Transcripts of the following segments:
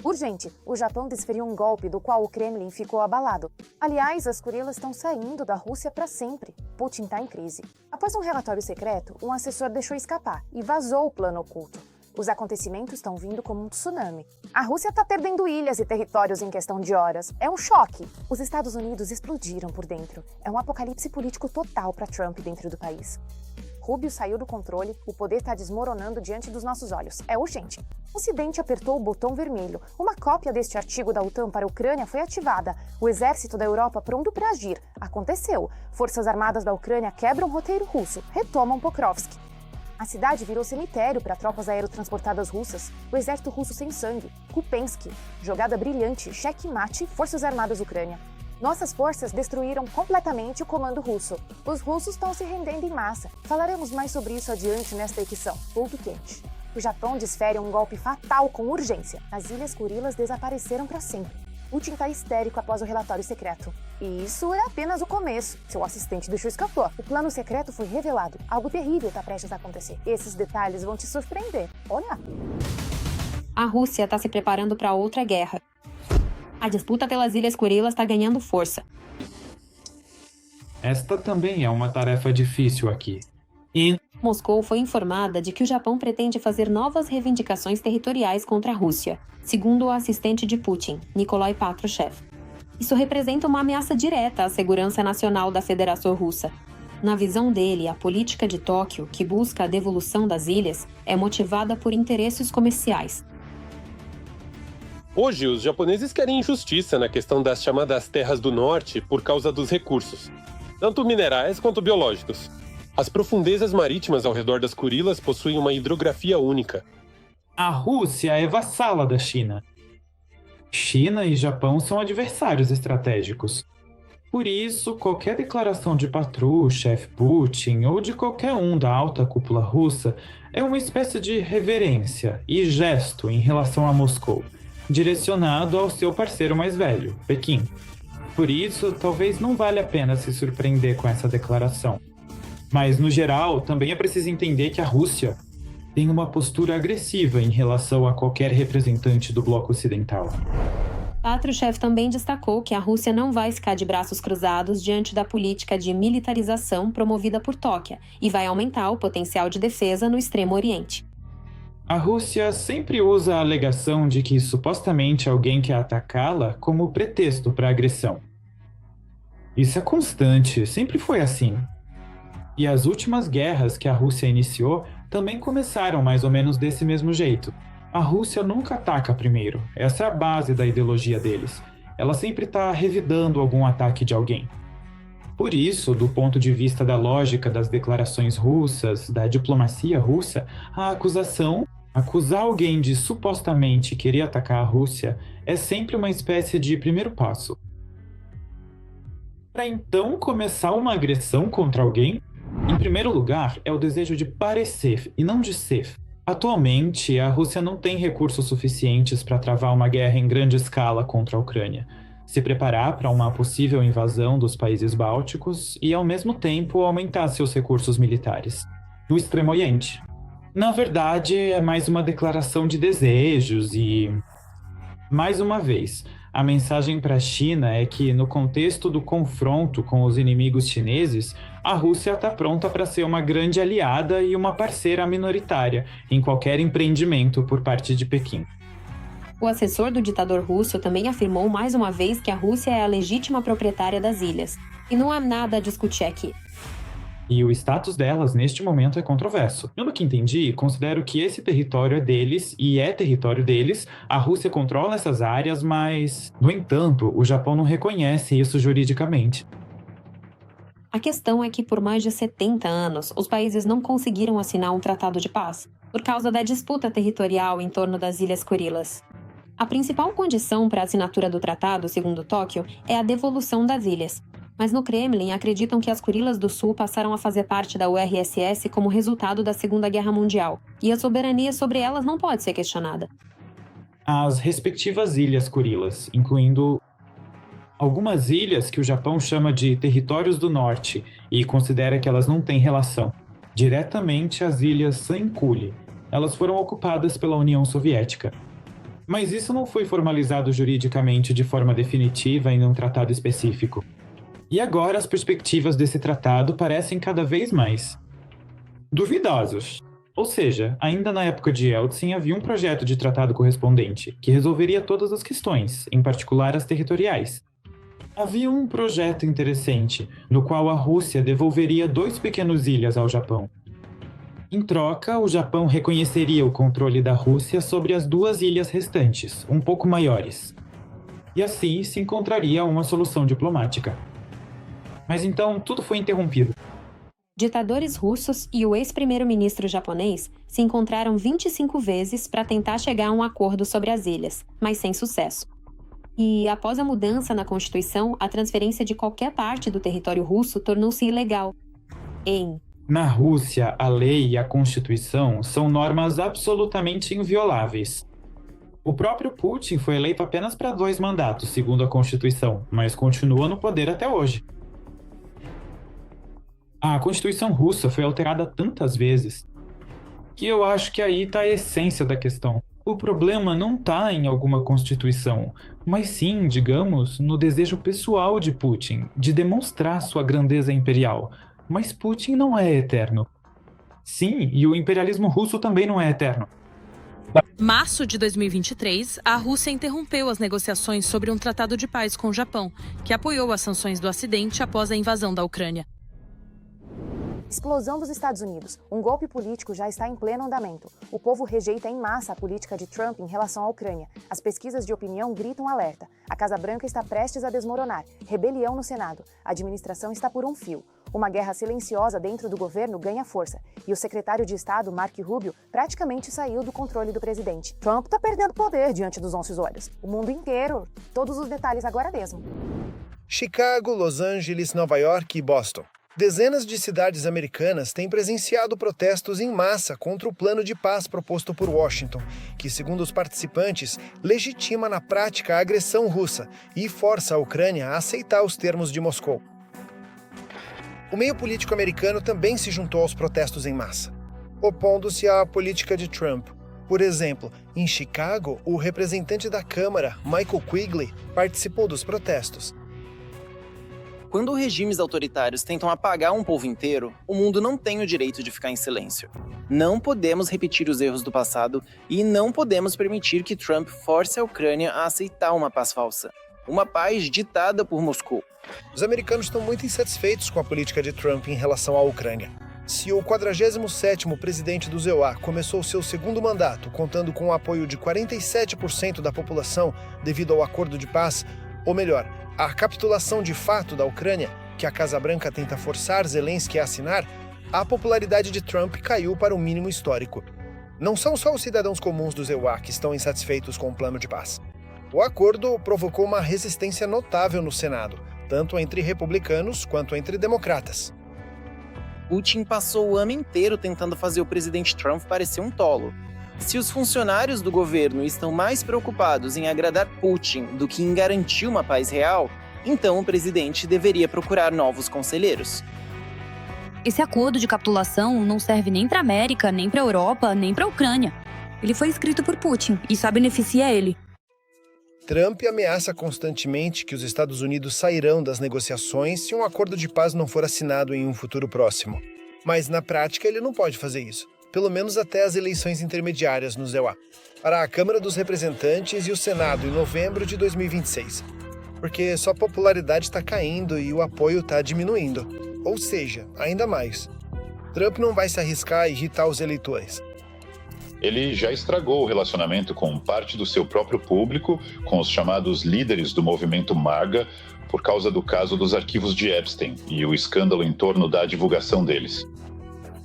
Urgente! O Japão desferiu um golpe do qual o Kremlin ficou abalado. Aliás, as Kurilas estão saindo da Rússia para sempre. Putin está em crise. Após um relatório secreto, um assessor deixou escapar e vazou o plano oculto. Os acontecimentos estão vindo como um tsunami. A Rússia está perdendo ilhas e territórios em questão de horas. É um choque. Os Estados Unidos explodiram por dentro. É um apocalipse político total para Trump dentro do país. Rubio saiu do controle, o poder está desmoronando diante dos nossos olhos. É urgente. O Ocidente apertou o botão vermelho. Uma cópia deste artigo da OTAN para a Ucrânia foi ativada. O exército da Europa pronto para agir. Aconteceu. Forças armadas da Ucrânia quebram o roteiro russo, retomam Pokrovsk. A cidade virou cemitério para tropas aerotransportadas russas. O exército russo sem sangue. Kupensk. Jogada brilhante. Checkmate. Forças armadas Ucrânia. Nossas forças destruíram completamente o comando russo. Os russos estão se rendendo em massa. Falaremos mais sobre isso adiante nesta edição. Ponto quente. O Japão desfere um golpe fatal com urgência. As Ilhas Kurilas desapareceram para sempre. Putin está histérico após o relatório secreto. E isso é apenas o começo. Seu assistente deixou escapar. O plano secreto foi revelado. Algo terrível está prestes a acontecer. Esses detalhes vão te surpreender. Olha! A Rússia está se preparando para outra guerra. A disputa pelas Ilhas Kurilas está ganhando força. Esta também é uma tarefa difícil aqui. Moscou foi informada de que o Japão pretende fazer novas reivindicações territoriais contra a Rússia, segundo o assistente de Putin, Nikolai Patrushev. Isso representa uma ameaça direta à segurança nacional da Federação Russa. Na visão dele, a política de Tóquio, que busca a devolução das ilhas, é motivada por interesses comerciais. Hoje, os japoneses querem justiça na questão das chamadas terras do norte por causa dos recursos, tanto minerais quanto biológicos. As profundezas marítimas ao redor das Kurilas possuem uma hidrografia única. A Rússia é vassala da China. China e Japão são adversários estratégicos. Por isso, qualquer declaração de Patrushev, Putin ou de qualquer um da alta cúpula russa é uma espécie de reverência e gesto em relação a Moscou, direcionado ao seu parceiro mais velho, Pequim. Por isso, talvez não valha a pena se surpreender com essa declaração. Mas, no geral, também é preciso entender que a Rússia tem uma postura agressiva em relação a qualquer representante do bloco ocidental. Patrushev também destacou que a Rússia não vai ficar de braços cruzados diante da política de militarização promovida por Tóquio e vai aumentar o potencial de defesa no Extremo Oriente. A Rússia sempre usa a alegação de que supostamente alguém quer atacá-la como pretexto para a agressão. Isso é constante, sempre foi assim. E as últimas guerras que a Rússia iniciou também começaram mais ou menos desse mesmo jeito. A Rússia nunca ataca primeiro, essa é a base da ideologia deles. Ela sempre está revidando algum ataque de alguém. Por isso, do ponto de vista da lógica das declarações russas, da diplomacia russa, a acusar alguém de supostamente querer atacar a Rússia é sempre uma espécie de primeiro passo. Para então começar uma agressão contra alguém, em primeiro lugar, é o desejo de parecer e não de ser. Atualmente, a Rússia não tem recursos suficientes para travar uma guerra em grande escala contra a Ucrânia, se preparar para uma possível invasão dos países bálticos e, ao mesmo tempo, aumentar seus recursos militares. No Extremo Oriente. Na verdade, é mais uma declaração de desejos e, mais uma vez, a mensagem para a China é que, no contexto do confronto com os inimigos chineses, a Rússia está pronta para ser uma grande aliada e uma parceira minoritária em qualquer empreendimento por parte de Pequim. O assessor do ditador russo também afirmou mais uma vez que a Rússia é a legítima proprietária das ilhas, e não há nada a discutir aqui. E o status delas neste momento é controverso. Pelo que entendi, considero que esse território é deles e é território deles, a Rússia controla essas áreas, mas, no entanto, o Japão não reconhece isso juridicamente. A questão é que por mais de 70 anos, os países não conseguiram assinar um tratado de paz, por causa da disputa territorial em torno das Ilhas Kurilas. A principal condição para a assinatura do tratado, segundo Tóquio, é a devolução das ilhas. Mas no Kremlin acreditam que as Kurilas do Sul passaram a fazer parte da URSS como resultado da Segunda Guerra Mundial, e a soberania sobre elas não pode ser questionada. As respectivas Ilhas Kurilas, incluindo algumas ilhas que o Japão chama de territórios do norte e considera que elas não têm relação diretamente às ilhas Senkaku. Elas foram ocupadas pela União Soviética. Mas isso não foi formalizado juridicamente de forma definitiva em um tratado específico. E agora as perspectivas desse tratado parecem cada vez mais duvidosos. Ou seja, ainda na época de Yeltsin havia um projeto de tratado correspondente, que resolveria todas as questões, em particular as territoriais. Havia um projeto interessante, no qual a Rússia devolveria 2 pequenas ilhas ao Japão. Em troca, o Japão reconheceria o controle da Rússia sobre as 2 ilhas restantes, um pouco maiores. E assim se encontraria uma solução diplomática. Mas então tudo foi interrompido. Ditadores russos e o ex-primeiro-ministro japonês se encontraram 25 vezes para tentar chegar a um acordo sobre as ilhas, mas sem sucesso. E, após a mudança na Constituição, a transferência de qualquer parte do território russo tornou-se ilegal. Na Rússia, a lei e a Constituição são normas absolutamente invioláveis. O próprio Putin foi eleito apenas para 2 mandatos, segundo a Constituição, mas continua no poder até hoje. A Constituição russa foi alterada tantas vezes que eu acho que aí está a essência da questão. O problema não está em alguma Constituição, mas sim, digamos, no desejo pessoal de Putin de demonstrar sua grandeza imperial. Mas Putin não é eterno. Sim, e o imperialismo russo também não é eterno. Março de 2023, a Rússia interrompeu as negociações sobre um tratado de paz com o Japão, que apoiou as sanções do Ocidente após a invasão da Ucrânia. Explosão dos Estados Unidos. Um golpe político já está em pleno andamento. O povo rejeita em massa a política de Trump em relação à Ucrânia. As pesquisas de opinião gritam alerta. A Casa Branca está prestes a desmoronar. Rebelião no Senado. A administração está por um fio. Uma guerra silenciosa dentro do governo ganha força. E o secretário de Estado, Marco Rubio, praticamente saiu do controle do presidente. Trump está perdendo poder diante dos nossos olhos. O mundo inteiro. Todos os detalhes agora mesmo. Chicago, Los Angeles, Nova York e Boston. Dezenas de cidades americanas têm presenciado protestos em massa contra o plano de paz proposto por Washington, que, segundo os participantes, legitima na prática a agressão russa e força a Ucrânia a aceitar os termos de Moscou. O meio político americano também se juntou aos protestos em massa, opondo-se à política de Trump. Por exemplo, em Chicago, o representante da Câmara, Michael Quigley, participou dos protestos. Quando regimes autoritários tentam apagar um povo inteiro, o mundo não tem o direito de ficar em silêncio. Não podemos repetir os erros do passado e não podemos permitir que Trump force a Ucrânia a aceitar uma paz falsa. Uma paz ditada por Moscou. Os americanos estão muito insatisfeitos com a política de Trump em relação à Ucrânia. Se o 47º presidente do EUA começou seu segundo mandato contando com o apoio de 47% da população devido ao acordo de paz, ou melhor, a capitulação de fato da Ucrânia, que a Casa Branca tenta forçar Zelensky a assinar, a popularidade de Trump caiu para um mínimo histórico. Não são só os cidadãos comuns do EUA que estão insatisfeitos com o plano de paz. O acordo provocou uma resistência notável no Senado, tanto entre republicanos quanto entre democratas. Putin passou o ano inteiro tentando fazer o presidente Trump parecer um tolo. Se os funcionários do governo estão mais preocupados em agradar Putin do que em garantir uma paz real, então o presidente deveria procurar novos conselheiros. Esse acordo de capitulação não serve nem para a América, nem para a Europa, nem para a Ucrânia. Ele foi escrito por Putin e só beneficia ele. Trump ameaça constantemente que os Estados Unidos sairão das negociações se um acordo de paz não for assinado em um futuro próximo. Mas na prática ele não pode fazer isso. Pelo menos até as eleições intermediárias no EUA, para a Câmara dos Representantes e o Senado em novembro de 2026, porque sua popularidade está caindo e o apoio está diminuindo, ou seja, ainda mais. Trump não vai se arriscar a irritar os eleitores. Ele já estragou o relacionamento com parte do seu próprio público, com os chamados líderes do movimento MAGA, por causa do caso dos arquivos de Epstein e o escândalo em torno da divulgação deles.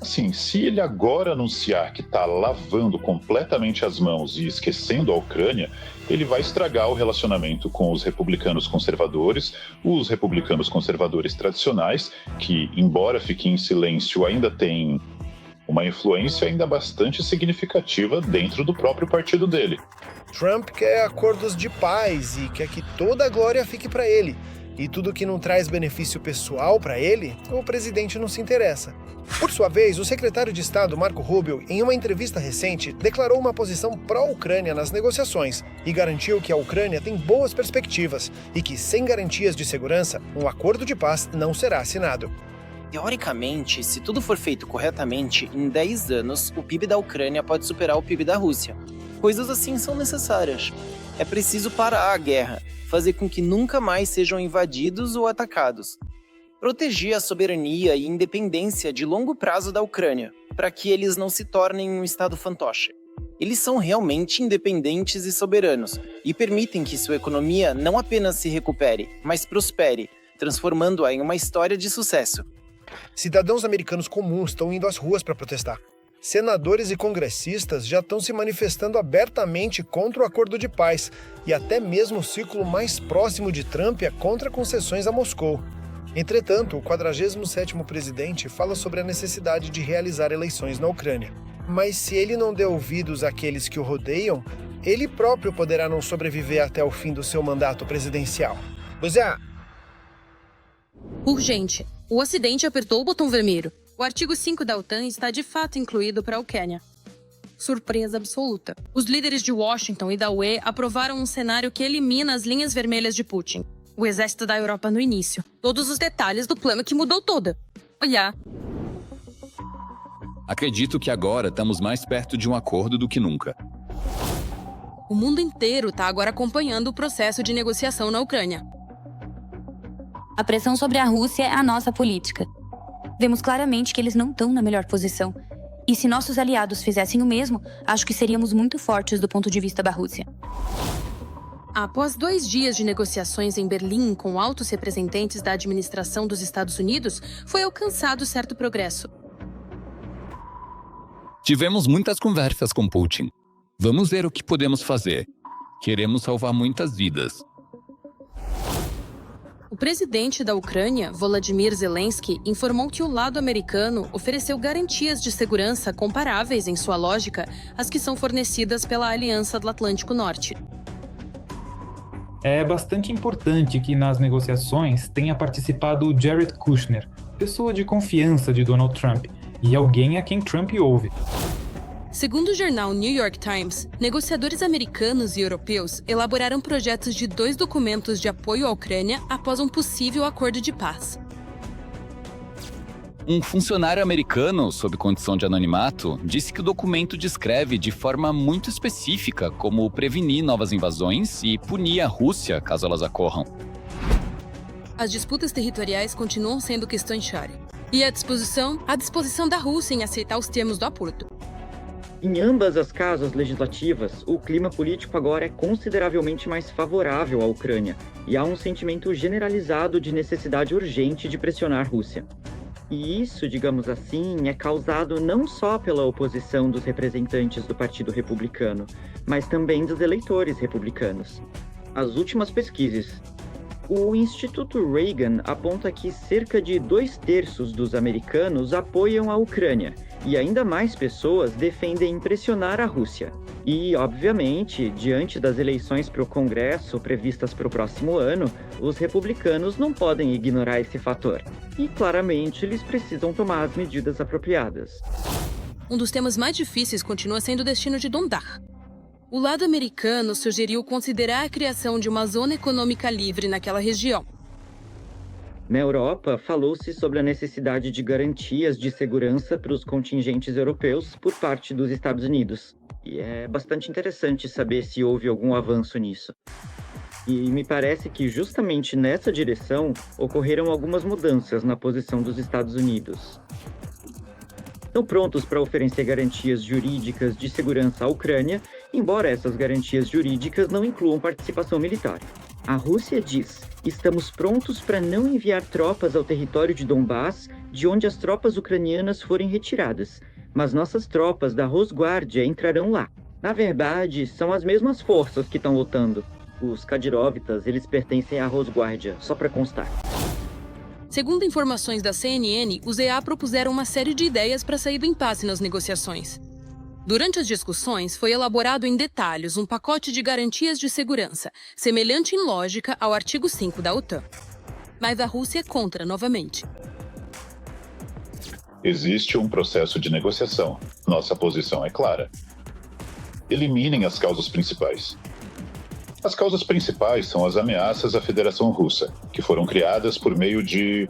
Assim, se ele agora anunciar que está lavando completamente as mãos e esquecendo a Ucrânia, ele vai estragar o relacionamento com os republicanos conservadores tradicionais, que, embora fiquem em silêncio, ainda têm uma influência ainda bastante significativa dentro do próprio partido dele. Trump quer acordos de paz e quer que toda a glória fique para ele, E tudo que não traz benefício pessoal para ele, o presidente não se interessa. Por sua vez, o secretário de Estado Marco Rubio, em uma entrevista recente, declarou uma posição pró-Ucrânia nas negociações e garantiu que a Ucrânia tem boas perspectivas e que, sem garantias de segurança, um acordo de paz não será assinado. Teoricamente, se tudo for feito corretamente, em 10 anos, o PIB da Ucrânia pode superar o PIB da Rússia. Coisas assim são necessárias. É preciso parar a guerra, fazer com que nunca mais sejam invadidos ou atacados. Proteger a soberania e independência de longo prazo da Ucrânia, para que eles não se tornem um estado fantoche. Eles são realmente independentes e soberanos, e permitem que sua economia não apenas se recupere, mas prospere, transformando-a em uma história de sucesso. Cidadãos americanos comuns estão indo às ruas para protestar. Senadores e congressistas já estão se manifestando abertamente contra o acordo de paz, e até mesmo o círculo mais próximo de Trump é contra concessões a Moscou. Entretanto, o 47º presidente fala sobre a necessidade de realizar eleições na Ucrânia. Mas se ele não der ouvidos àqueles que o rodeiam, ele próprio poderá não sobreviver até o fim do seu mandato presidencial. Urgente. O Ocidente apertou o botão vermelho. O artigo 5 da OTAN está de fato incluído para a Ucrânia. Surpresa absoluta. Os líderes de Washington e da UE aprovaram um cenário que elimina as linhas vermelhas de Putin. O exército da Europa no início. Todos os detalhes do plano que mudou toda. Olhar. Acredito que agora estamos mais perto de um acordo do que nunca. O mundo inteiro está agora acompanhando o processo de negociação na Ucrânia. A pressão sobre a Rússia é a nossa política. Vemos claramente que eles não estão na melhor posição. E se nossos aliados fizessem o mesmo, acho que seríamos muito fortes do ponto de vista da Rússia. Após 2 dias de negociações em Berlim com altos representantes da administração dos Estados Unidos, foi alcançado certo progresso. Tivemos muitas conversas com Putin. Vamos ver o que podemos fazer. Queremos salvar muitas vidas. O presidente da Ucrânia, Volodymyr Zelensky, informou que o lado americano ofereceu garantias de segurança comparáveis, em sua lógica, às que são fornecidas pela Aliança do Atlântico Norte. É bastante importante que nas negociações tenha participado o Jared Kushner, pessoa de confiança de Donald Trump, e alguém a quem Trump ouve. Segundo o jornal New York Times, negociadores americanos e europeus elaboraram projetos de 2 documentos de apoio à Ucrânia após um possível acordo de paz. Um funcionário americano, sob condição de anonimato, disse que o documento descreve de forma muito específica como prevenir novas invasões e punir a Rússia caso elas ocorram. As disputas territoriais continuam sendo questões-chave. E a disposição da Rússia em aceitar os termos do acordo. Em ambas as casas legislativas, o clima político agora é consideravelmente mais favorável à Ucrânia, e há um sentimento generalizado de necessidade urgente de pressionar a Rússia. E isso, digamos assim, é causado não só pela oposição dos representantes do Partido Republicano, mas também dos eleitores republicanos. As últimas pesquisas. O Instituto Reagan aponta que cerca de 2/3 dos americanos apoiam a Ucrânia, e ainda mais pessoas defendem pressionar a Rússia. E, obviamente, diante das eleições para o Congresso previstas para o próximo ano, os republicanos não podem ignorar esse fator. E, claramente, eles precisam tomar as medidas apropriadas. Um dos temas mais difíceis continua sendo o destino de Donbas. O lado americano sugeriu considerar a criação de uma zona econômica livre naquela região. Na Europa, falou-se sobre a necessidade de garantias de segurança para os contingentes europeus por parte dos Estados Unidos. E é bastante interessante saber se houve algum avanço nisso. E me parece que justamente nessa direção ocorreram algumas mudanças na posição dos Estados Unidos. Estão prontos para oferecer garantias jurídicas de segurança à Ucrânia, embora essas garantias jurídicas não incluam participação militar. A Rússia diz: estamos prontos para não enviar tropas ao território de Donbás, de onde as tropas ucranianas forem retiradas, mas nossas tropas da Rosguardia entrarão lá. Na verdade, são as mesmas forças que estão lutando. Os Kadyrovitas, eles pertencem à Rosguardia, só para constar. Segundo informações da CNN, os EA propuseram uma série de ideias para sair do impasse nas negociações. Durante as discussões, foi elaborado em detalhes um pacote de garantias de segurança, semelhante em lógica ao artigo 5 da OTAN. mas a Rússia é contra novamente. Existe um processo de negociação. Nossa posição é clara. Eliminem as causas principais. As causas principais são as ameaças à Federação Russa, que foram criadas por meio de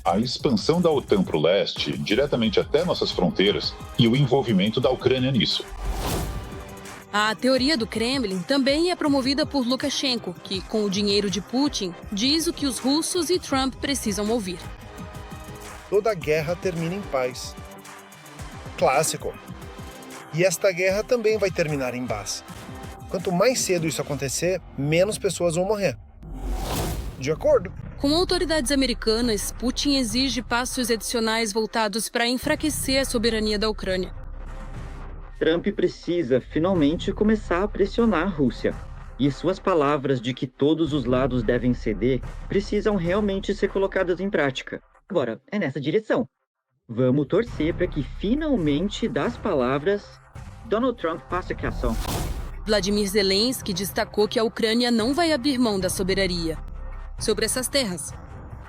a expansão da OTAN para o leste, diretamente até nossas fronteiras, e o envolvimento da Ucrânia nisso. A teoria do Kremlin também é promovida por Lukashenko, que, com o dinheiro de Putin, diz o que os russos e Trump precisam ouvir. Toda guerra termina em paz. Clássico. E esta guerra também vai terminar em paz. Quanto mais cedo isso acontecer, menos pessoas vão morrer. De acordo? Com autoridades americanas, Putin exige passos adicionais voltados para enfraquecer a soberania da Ucrânia. Trump precisa, finalmente, começar a pressionar a Rússia. E suas palavras de que todos os lados devem ceder precisam realmente ser colocadas em prática. Agora, é nessa direção. Vamos torcer para que, finalmente, das palavras, Donald Trump passe a ação. Vladimir Zelensky destacou que a Ucrânia não vai abrir mão da soberania sobre essas terras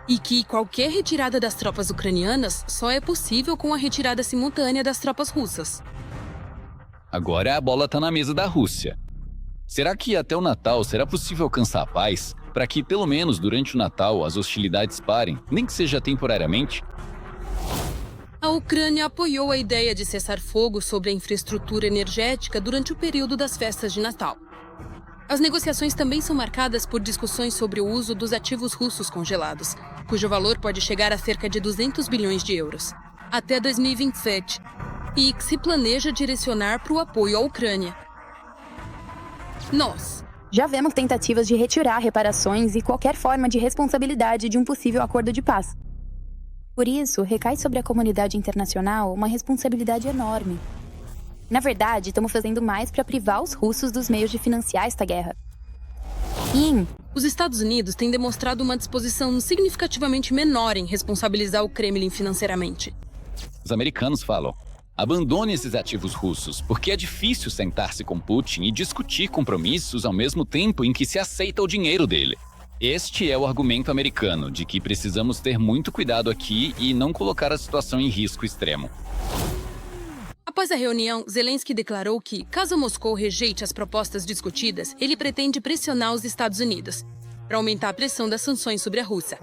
e que qualquer retirada das tropas ucranianas só é possível com a retirada simultânea das tropas russas. Agora a bola está na mesa da Rússia. Será que até o Natal será possível alcançar a paz, para que, pelo menos durante o Natal, as hostilidades parem, nem que seja temporariamente? A Ucrânia apoiou a ideia de cessar fogo sobre a infraestrutura energética durante o período das festas de Natal. As negociações também são marcadas por discussões sobre o uso dos ativos russos congelados, cujo valor pode chegar a cerca de 200 bilhões de euros, até 2027, e que se planeja direcionar para o apoio à Ucrânia. Nós já vemos tentativas de retirar reparações e qualquer forma de responsabilidade de um possível acordo de paz. Por isso, recai sobre a comunidade internacional uma responsabilidade enorme. Na verdade, estamos fazendo mais para privar os russos dos meios de financiar esta guerra. Os Estados Unidos têm demonstrado uma disposição significativamente menor em responsabilizar o Kremlin financeiramente. Os americanos falam: abandone esses ativos russos, porque é difícil sentar-se com Putin e discutir compromissos ao mesmo tempo em que se aceita o dinheiro dele. Este é o argumento americano, de que precisamos ter muito cuidado aqui e não colocar a situação em risco extremo. Após a reunião, Zelensky declarou que, caso Moscou rejeite as propostas discutidas, ele pretende pressionar os Estados Unidos para aumentar a pressão das sanções sobre a Rússia.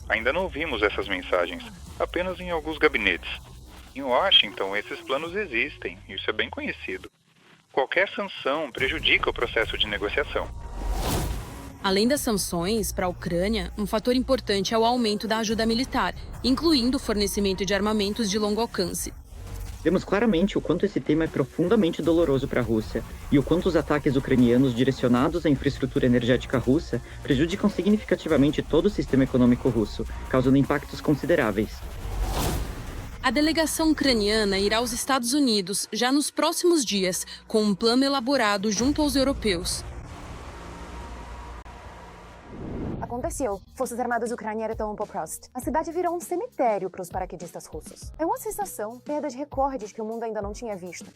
Ainda não ouvimos essas mensagens, apenas em alguns gabinetes. Em Washington, esses planos existem, e isso é bem conhecido. Qualquer sanção prejudica o processo de negociação. Além das sanções para a Ucrânia, um fator importante é o aumento da ajuda militar, incluindo o fornecimento de armamentos de longo alcance. Vemos claramente o quanto esse tema é profundamente doloroso para a Rússia e o quanto os ataques ucranianos direcionados à infraestrutura energética russa prejudicam significativamente todo o sistema econômico russo, causando impactos consideráveis. A delegação ucraniana irá aos Estados Unidos já nos próximos dias, com um plano elaborado junto aos europeus. Aconteceu. Forças Armadas ucranianas retomam Pokrovsk. A cidade virou um cemitério para os paraquedistas russos. É uma sensação, perda de recordes que o mundo ainda não tinha visto.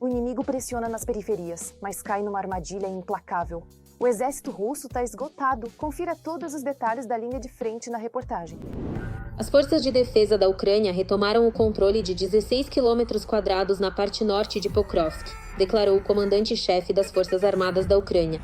O inimigo pressiona nas periferias, mas cai numa armadilha implacável. O exército russo está esgotado. Confira todos os detalhes da linha de frente na reportagem. As forças de defesa da Ucrânia retomaram o controle de 16 quilômetros quadrados na parte norte de Pokrovsk, declarou o comandante-chefe das Forças Armadas da Ucrânia.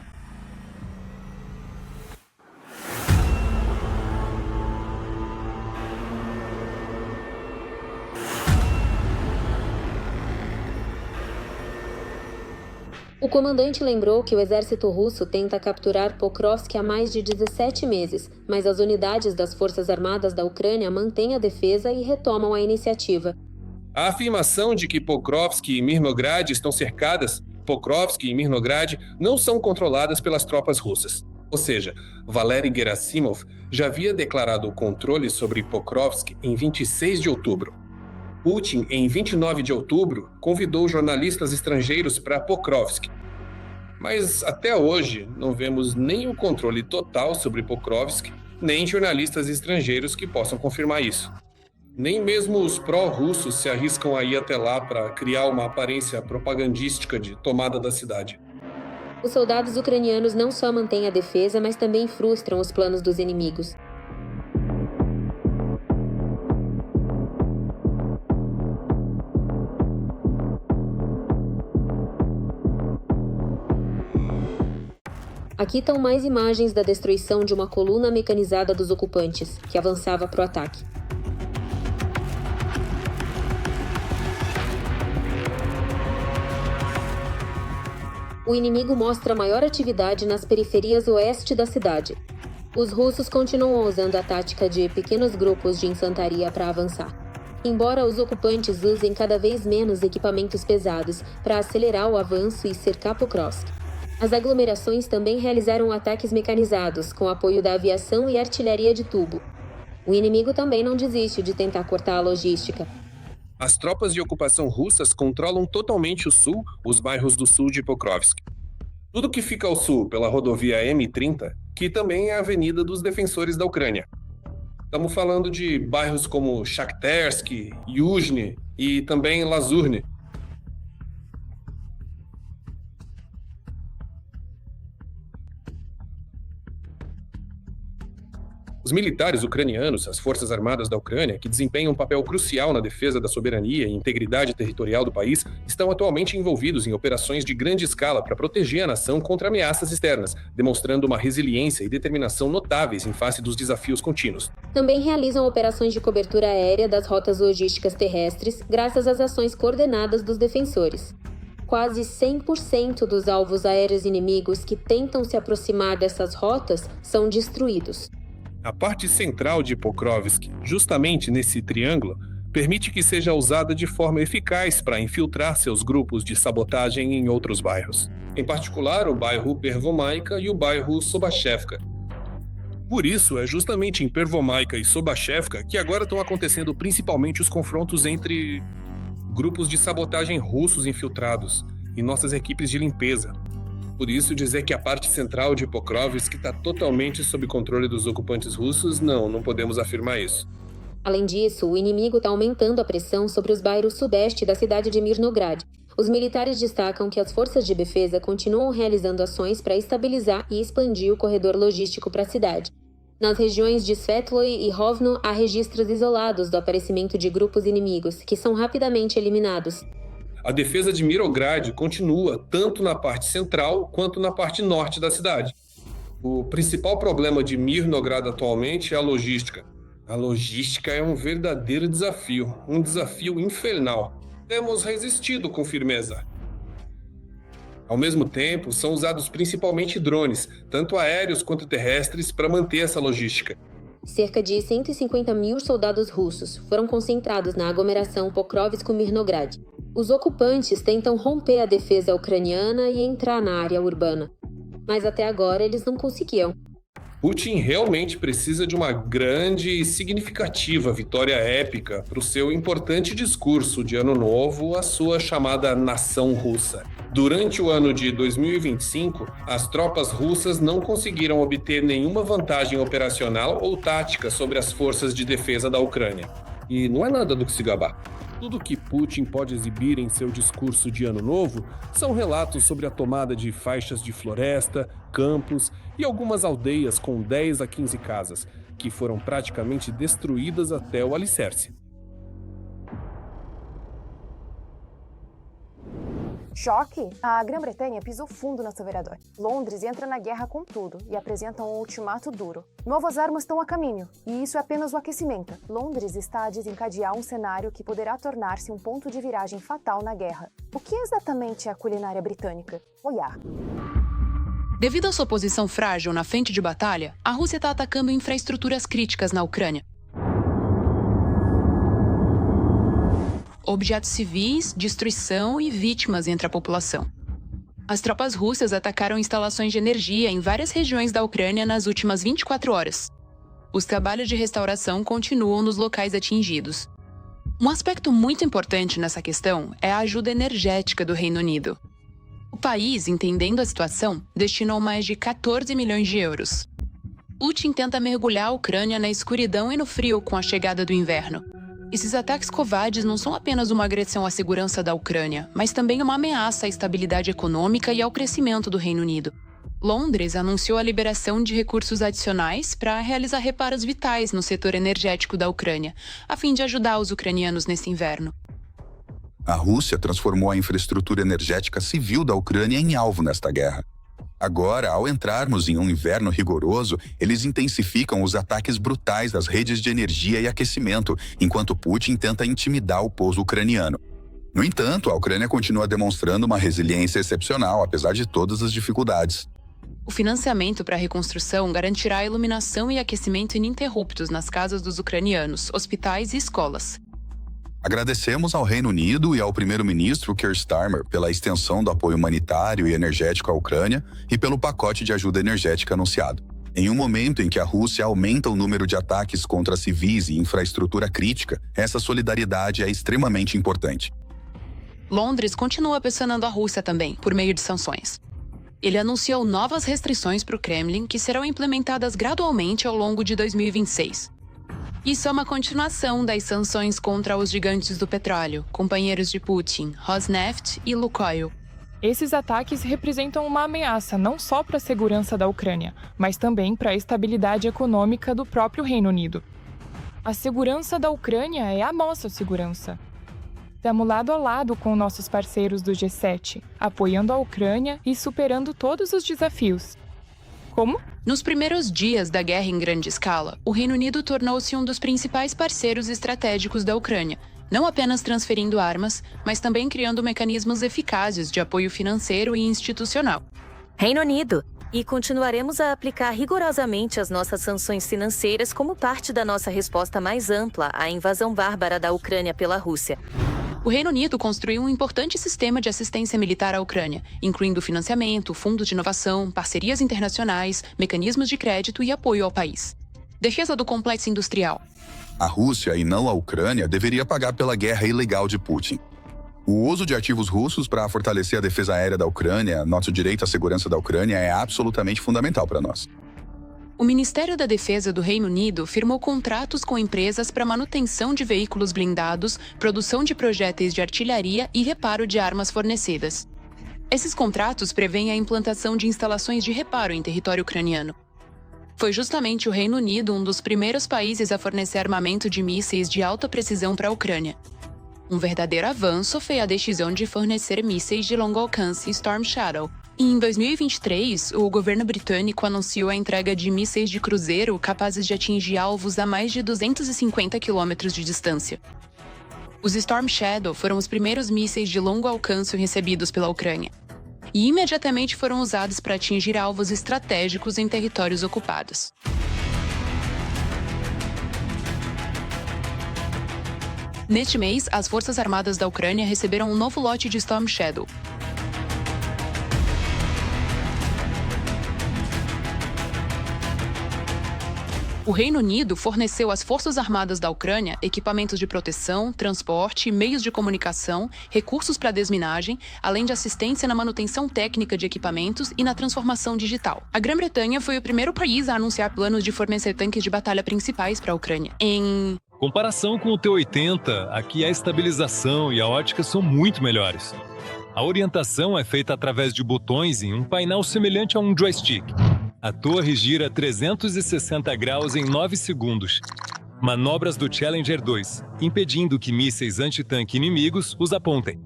O comandante lembrou que o exército russo tenta capturar Pokrovsk há mais de 17 meses, mas as unidades das Forças Armadas da Ucrânia mantêm a defesa e retomam a iniciativa. A afirmação de que Pokrovsk e Mirnograd estão cercadas, Pokrovsk e Mirnograd não são controladas pelas tropas russas. Ou seja, Valery Gerasimov já havia declarado o controle sobre Pokrovsk em 26 de outubro. Putin, em 29 de outubro, convidou jornalistas estrangeiros para Pokrovsk. Mas até hoje não vemos nem o controle total sobre Pokrovsk, nem jornalistas estrangeiros que possam confirmar isso. Nem mesmo os pró-russos se arriscam a ir até lá para criar uma aparência propagandística de tomada da cidade. Os soldados ucranianos não só mantêm a defesa, mas também frustram os planos dos inimigos. Aqui estão mais imagens da destruição de uma coluna mecanizada dos ocupantes, que avançava para o ataque. O inimigo mostra maior atividade nas periferias oeste da cidade. Os russos continuam usando a tática de pequenos grupos de infantaria para avançar. Embora os ocupantes usem cada vez menos equipamentos pesados para acelerar o avanço e cercar Pokrovsk. As aglomerações também realizaram ataques mecanizados, com apoio da aviação e artilharia de tubo. O inimigo também não desiste de tentar cortar a logística. As tropas de ocupação russas controlam totalmente o sul, os bairros do sul de Pokrovsk. Tudo que fica ao sul pela rodovia M30, que também é a Avenida dos Defensores da Ucrânia. Estamos falando de bairros como Shakhtersk, Yuzhny e também Lazurny. Os militares ucranianos, as forças armadas da Ucrânia, que desempenham um papel crucial na defesa da soberania e integridade territorial do país, estão atualmente envolvidos em operações de grande escala para proteger a nação contra ameaças externas, demonstrando uma resiliência e determinação notáveis em face dos desafios contínuos. Também realizam operações de cobertura aérea das rotas logísticas terrestres, graças às ações coordenadas dos defensores. Quase 100% dos alvos aéreos inimigos que tentam se aproximar dessas rotas são destruídos. A parte central de Pokrovsk, justamente nesse triângulo, permite que seja usada de forma eficaz para infiltrar seus grupos de sabotagem em outros bairros. Em particular, o bairro Pervomaika e o bairro Sobashevka. Por isso, é justamente em Pervomaika e Sobashevka que agora estão acontecendo principalmente os confrontos entre grupos de sabotagem russos infiltrados e nossas equipes de limpeza. Por isso, dizer que a parte central de Pokrovsk está totalmente sob controle dos ocupantes russos, não podemos afirmar isso. Além disso, o inimigo está aumentando a pressão sobre os bairros sudeste da cidade de Mirnograd. Os militares destacam que as forças de defesa continuam realizando ações para estabilizar e expandir o corredor logístico para a cidade. Nas regiões de Svetloy e Rovno, há registros isolados do aparecimento de grupos inimigos, que são rapidamente eliminados. A defesa de Mirograd continua tanto na parte central quanto na parte norte da cidade. O principal problema de Mirnograd atualmente é a logística. A logística é um verdadeiro desafio, um desafio infernal. Temos resistido com firmeza. Ao mesmo tempo, são usados principalmente drones, tanto aéreos quanto terrestres, para manter essa logística. Cerca de 150 mil soldados russos foram concentrados na aglomeração Pokrovsk-Mirnograd. Os ocupantes tentam romper a defesa ucraniana e entrar na área urbana. Mas até agora eles não conseguiam. Putin realmente precisa de uma grande e significativa vitória épica para o seu importante discurso de Ano Novo à sua chamada nação russa. Durante o ano de 2025, as tropas russas não conseguiram obter nenhuma vantagem operacional ou tática sobre as forças de defesa da Ucrânia. E não é nada do que se gabar. Tudo que Putin pode exibir em seu discurso de Ano Novo são relatos sobre a tomada de faixas de floresta, campos e algumas aldeias com 10 a 15 casas, que foram praticamente destruídas até o alicerce. Choque? A Grã-Bretanha pisou fundo no acelerador. Londres entra na guerra com tudo e apresenta um ultimato duro. Novas armas estão a caminho, e isso é apenas o aquecimento. Londres está a desencadear um cenário que poderá tornar-se um ponto de viragem fatal na guerra. O que exatamente é a culinária britânica? Olhar. Devido à sua posição frágil na frente de batalha, a Rússia está atacando infraestruturas críticas na Ucrânia. Objetos civis, destruição e vítimas entre a população. As tropas russas atacaram instalações de energia em várias regiões da Ucrânia nas últimas 24 horas. Os trabalhos de restauração continuam nos locais atingidos. Um aspecto muito importante nessa questão é a ajuda energética do Reino Unido. O país, entendendo a situação, destinou mais de 14 milhões de euros. Putin tenta mergulhar a Ucrânia na escuridão e no frio com a chegada do inverno. Esses ataques covardes não são apenas uma agressão à segurança da Ucrânia, mas também uma ameaça à estabilidade econômica e ao crescimento do Reino Unido. Londres anunciou a liberação de recursos adicionais para realizar reparos vitais no setor energético da Ucrânia, a fim de ajudar os ucranianos nesse inverno. A Rússia transformou a infraestrutura energética civil da Ucrânia em alvo nesta guerra. Agora, ao entrarmos em um inverno rigoroso, eles intensificam os ataques brutais das redes de energia e aquecimento, enquanto Putin tenta intimidar o povo ucraniano. No entanto, a Ucrânia continua demonstrando uma resiliência excepcional, apesar de todas as dificuldades. O financiamento para a reconstrução garantirá iluminação e aquecimento ininterruptos nas casas dos ucranianos, hospitais e escolas. Agradecemos ao Reino Unido e ao primeiro-ministro Keir Starmer pela extensão do apoio humanitário e energético à Ucrânia e pelo pacote de ajuda energética anunciado. Em um momento em que a Rússia aumenta o número de ataques contra civis e infraestrutura crítica, essa solidariedade é extremamente importante. Londres continua pressionando a Rússia também, por meio de sanções. Ele anunciou novas restrições para o Kremlin que serão implementadas gradualmente ao longo de 2026. Isso é uma continuação das sanções contra os gigantes do petróleo, companheiros de Putin, Rosneft e Lukoil. Esses ataques representam uma ameaça não só para a segurança da Ucrânia, mas também para a estabilidade econômica do próprio Reino Unido. A segurança da Ucrânia é a nossa segurança. Estamos lado a lado com nossos parceiros do G7, apoiando a Ucrânia e superando todos os desafios. Como? Nos primeiros dias da guerra em grande escala, o Reino Unido tornou-se um dos principais parceiros estratégicos da Ucrânia, não apenas transferindo armas, mas também criando mecanismos eficazes de apoio financeiro e institucional. Reino Unido. E continuaremos a aplicar rigorosamente as nossas sanções financeiras como parte da nossa resposta mais ampla à invasão bárbara da Ucrânia pela Rússia. O Reino Unido construiu um importante sistema de assistência militar à Ucrânia, incluindo financiamento, fundos de inovação, parcerias internacionais, mecanismos de crédito e apoio ao país. Defesa do complexo industrial. A Rússia, e não a Ucrânia, deveria pagar pela guerra ilegal de Putin. O uso de ativos russos para fortalecer a defesa aérea da Ucrânia, nosso direito à segurança da Ucrânia, é absolutamente fundamental para nós. O Ministério da Defesa do Reino Unido firmou contratos com empresas para manutenção de veículos blindados, produção de projéteis de artilharia e reparo de armas fornecidas. Esses contratos prevêem a implantação de instalações de reparo em território ucraniano. Foi justamente o Reino Unido um dos primeiros países a fornecer armamento de mísseis de alta precisão para a Ucrânia. Um verdadeiro avanço foi a decisão de fornecer mísseis de longo alcance Storm Shadow. E em 2023, o governo britânico anunciou a entrega de mísseis de cruzeiro capazes de atingir alvos a mais de 250 quilômetros de distância. Os Storm Shadow foram os primeiros mísseis de longo alcance recebidos pela Ucrânia. E imediatamente foram usados para atingir alvos estratégicos em territórios ocupados. Neste mês, as Forças Armadas da Ucrânia receberam um novo lote de Storm Shadow. O Reino Unido forneceu às Forças Armadas da Ucrânia equipamentos de proteção, transporte, meios de comunicação, recursos para desminagem, além de assistência na manutenção técnica de equipamentos e na transformação digital. A Grã-Bretanha foi o primeiro país a anunciar planos de fornecer tanques de batalha principais para a Ucrânia. Em comparação com o T-80, aqui a estabilização e a ótica são muito melhores. A orientação é feita através de botões em um painel semelhante a um joystick. A torre gira 360 graus em 9 segundos. Manobras do Challenger 2, impedindo que mísseis antitanque inimigos os apontem.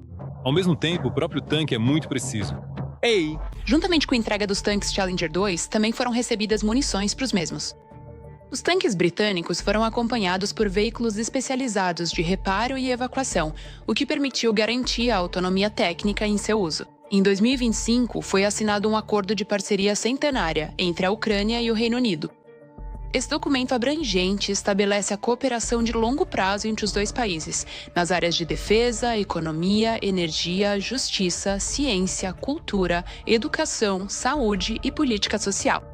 Ao mesmo tempo, o próprio tanque é muito preciso. Ei! Juntamente com a entrega dos tanques Challenger 2, também foram recebidas munições para os mesmos. Os tanques britânicos foram acompanhados por veículos especializados de reparo e evacuação, o que permitiu garantir a autonomia técnica em seu uso. Em 2025, foi assinado um acordo de parceria centenária entre a Ucrânia e o Reino Unido. Esse documento abrangente estabelece a cooperação de longo prazo entre os dois países, nas áreas de defesa, economia, energia, justiça, ciência, cultura, educação, saúde e política social.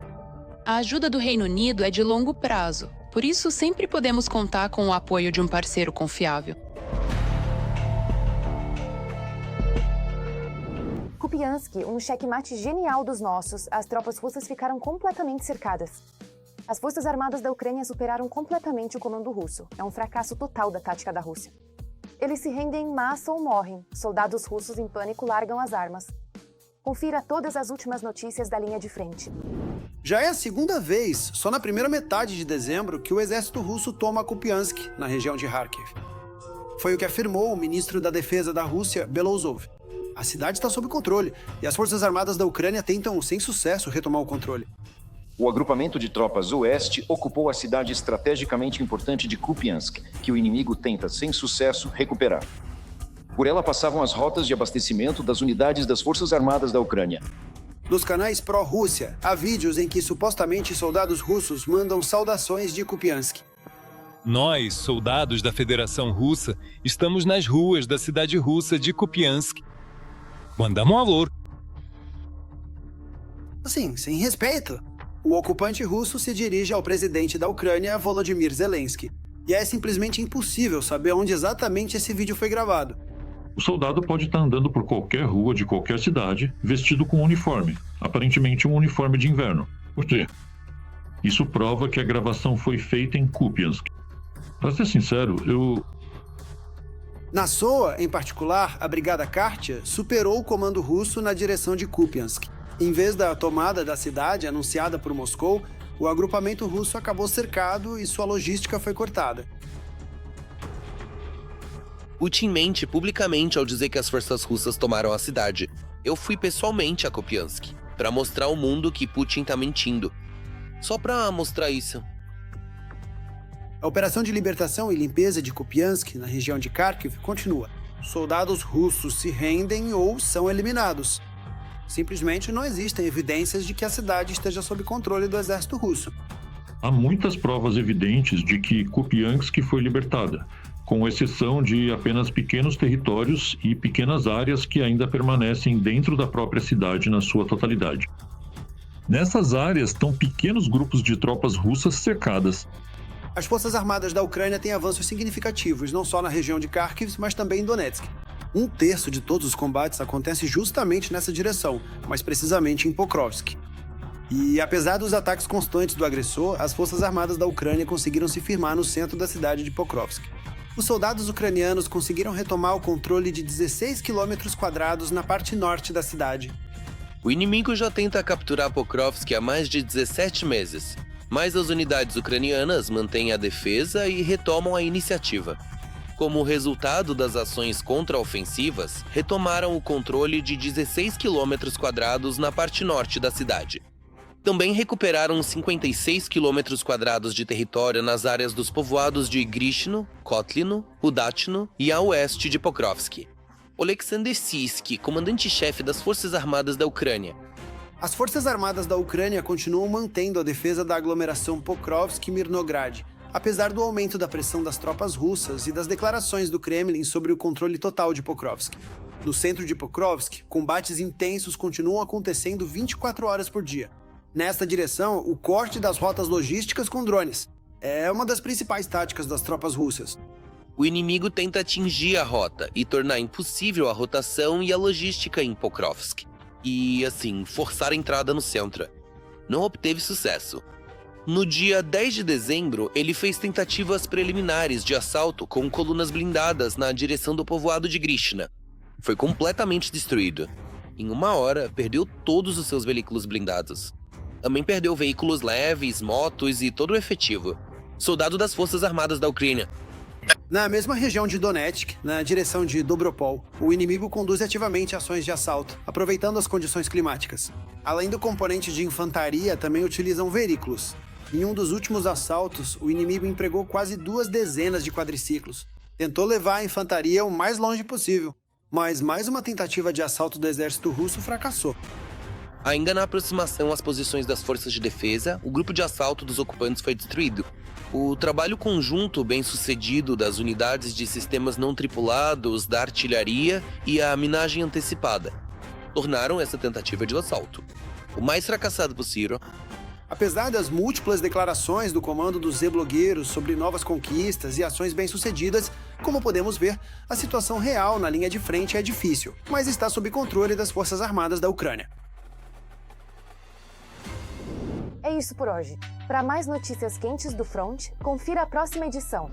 A ajuda do Reino Unido é de longo prazo, por isso sempre podemos contar com o apoio de um parceiro confiável. Kupiansk, um checkmate genial dos nossos, as tropas russas ficaram completamente cercadas. As forças armadas da Ucrânia superaram completamente o comando russo. É um fracasso total da tática da Rússia. Eles se rendem em massa ou morrem. Soldados russos em pânico largam as armas. Confira todas as últimas notícias da linha de frente. Já é a segunda vez, só na primeira metade de dezembro, que o exército russo toma Kupiansk, na região de Kharkiv. Foi o que afirmou o ministro da Defesa da Rússia, Belousov. A cidade está sob controle e as forças armadas da Ucrânia tentam, sem sucesso, retomar o controle. O agrupamento de tropas Oeste ocupou a cidade estrategicamente importante de Kupiansk, que o inimigo tenta, sem sucesso, recuperar. Por ela passavam as rotas de abastecimento das unidades das Forças Armadas da Ucrânia. Nos canais pró-Rússia, há vídeos em que supostamente soldados russos mandam saudações de Kupiansk. Nós, soldados da Federação Russa, estamos nas ruas da cidade russa de Kupiansk. Mandamos um alô. Assim, sem respeito. O ocupante russo se dirige ao presidente da Ucrânia, Volodymyr Zelensky. E é simplesmente impossível saber onde exatamente esse vídeo foi gravado. O soldado pode estar andando por qualquer rua de qualquer cidade, vestido com um uniforme, aparentemente um uniforme de inverno. Por quê? Isso prova que a gravação foi feita em Kupiansk. Para ser sincero, Na SOA, em particular, a Brigada Katia superou o comando russo na direção de Kupiansk. Em vez da tomada da cidade anunciada por Moscou, o agrupamento russo acabou cercado e sua logística foi cortada. Putin mente publicamente ao dizer que as forças russas tomaram a cidade. Eu fui pessoalmente a Kupiansk, para mostrar ao mundo que Putin tá mentindo. Só para mostrar isso. A operação de libertação e limpeza de Kupiansk, na região de Kharkiv, continua. Soldados russos se rendem ou são eliminados. Simplesmente não existem evidências de que a cidade esteja sob controle do exército russo. há muitas provas evidentes de que Kupiansk foi libertada, com exceção de apenas pequenos territórios e pequenas áreas que ainda permanecem dentro da própria cidade na sua totalidade. Nessas áreas estão pequenos grupos de tropas russas cercadas. As forças armadas da Ucrânia têm avanços significativos, não só na região de Kharkiv, mas também em Donetsk. 1/3 de todos os combates acontece justamente nessa direção, mais precisamente em Pokrovsk. E apesar dos ataques constantes do agressor, as forças armadas da Ucrânia conseguiram se firmar no centro da cidade de Pokrovsk. Os soldados ucranianos conseguiram retomar o controle de 16 km² na parte norte da cidade. O inimigo já tenta capturar Pokrovsk há mais de 17 meses, mas as unidades ucranianas mantêm a defesa e retomam a iniciativa. Como resultado das ações contraofensivas, retomaram o controle de 16 km² na parte norte da cidade. Também recuperaram 56 km² de território nas áreas dos povoados de Grishno, Kotlino, Udatino e a oeste de Pokrovsk. Oleksandr Syrskyi, comandante-chefe das Forças Armadas da Ucrânia. As Forças Armadas da Ucrânia continuam mantendo a defesa da aglomeração Pokrovsk-Mirnograd, apesar do aumento da pressão das tropas russas e das declarações do Kremlin sobre o controle total de Pokrovsk. No centro de Pokrovsk, combates intensos continuam acontecendo 24 horas por dia. Nesta direção, o corte das rotas logísticas com drones é uma das principais táticas das tropas russas. O inimigo tenta atingir a rota e tornar impossível a rotação e a logística em Pokrovsk. E, assim, forçar a entrada no centro. Não obteve sucesso. No dia 10 de dezembro, ele fez tentativas preliminares de assalto com colunas blindadas na direção do povoado de Grishna. Foi completamente destruído. Em 1 hora, perdeu todos os seus veículos blindados. Também perdeu veículos leves, motos e todo o efetivo. Soldado das Forças Armadas da Ucrânia. Na mesma região de Donetsk, na direção de Dobropol, o inimigo conduz ativamente ações de assalto, aproveitando as condições climáticas. Além do componente de infantaria, também utilizam veículos. Em um dos últimos assaltos, o inimigo empregou quase 2 dezenas de quadriciclos. Tentou levar a infantaria o mais longe possível, mas mais uma tentativa de assalto do exército russo fracassou. Ainda na aproximação às posições das forças de defesa, o grupo de assalto dos ocupantes foi destruído. O trabalho conjunto bem-sucedido das unidades de sistemas não tripulados, da artilharia e a minagem antecipada tornaram essa tentativa de assalto o mais fracassado possível. Apesar das múltiplas declarações do comando dos Z-blogueiros sobre novas conquistas e ações bem-sucedidas, como podemos ver, a situação real na linha de frente é difícil, mas está sob controle das Forças Armadas da Ucrânia. É É isso por hoje. Para mais notícias quentes do front, confira a próxima edição.